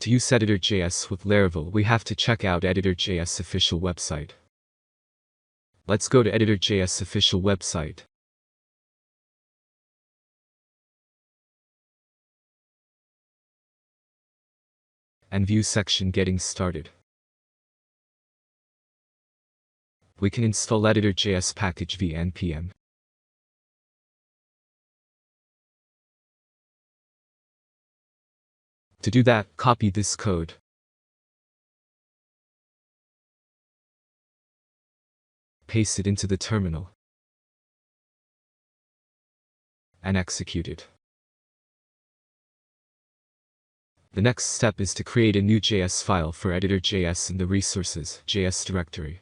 To use Editor.js with Laravel, we have to check out Editor.js official website. Let's go to Editor.js official website. And view section Getting Started. We can install Editor.js package via npm. To do that, copy this code. Paste it into the terminal. And execute it. The next step is to create a new JS file for Editor.js in the resources.js directory.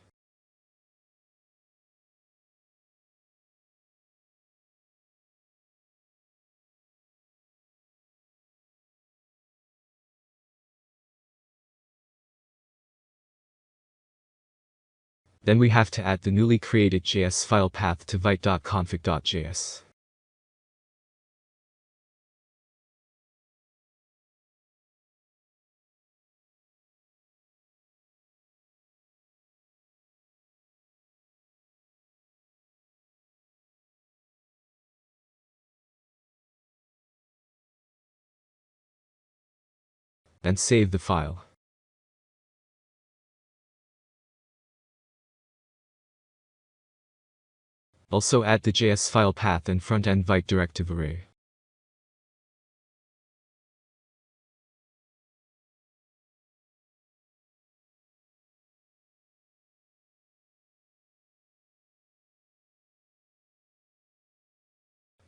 Then we have to add the newly created JS file path to vite.config.js. Then save the file. Also add the JS file path and front-end Vite directive array.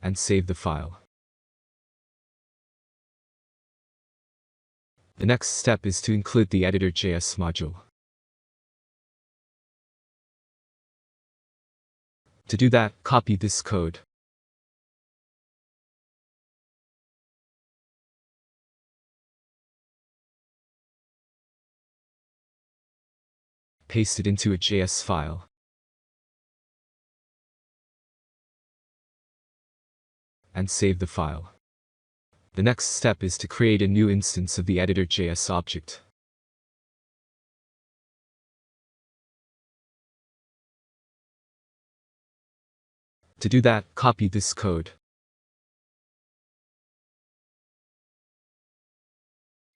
And save the file. The next step is to include the Editor.js module. To do that, copy this code. Paste it into a JS file. And save the file. The next step is to create a new instance of the Editor.js object. To do that, copy this code.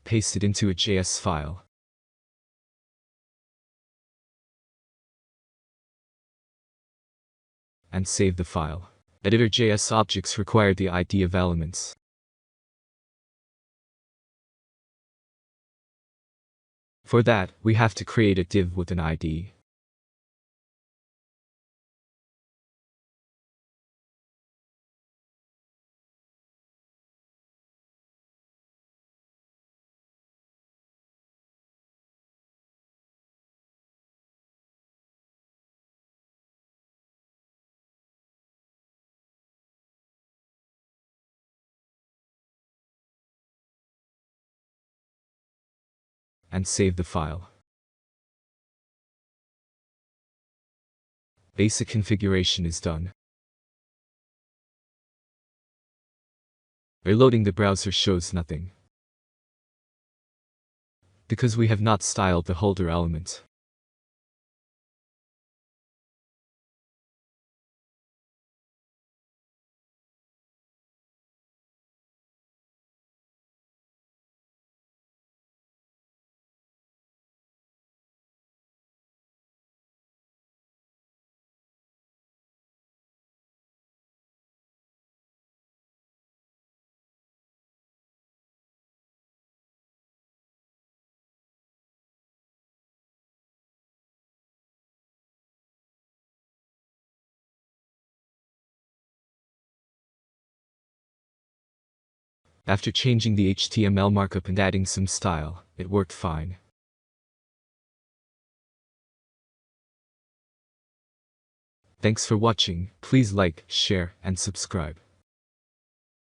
Paste it into a JS file. And save the file. Editor.js objects require the ID of elements. For that, we have to create a div with an ID. And save the file. Basic configuration is done. Reloading the browser shows nothing, because we have not styled the holder element. After changing the HTML markup and adding some style, it worked fine. Thanks for watching. Please like, share, and subscribe.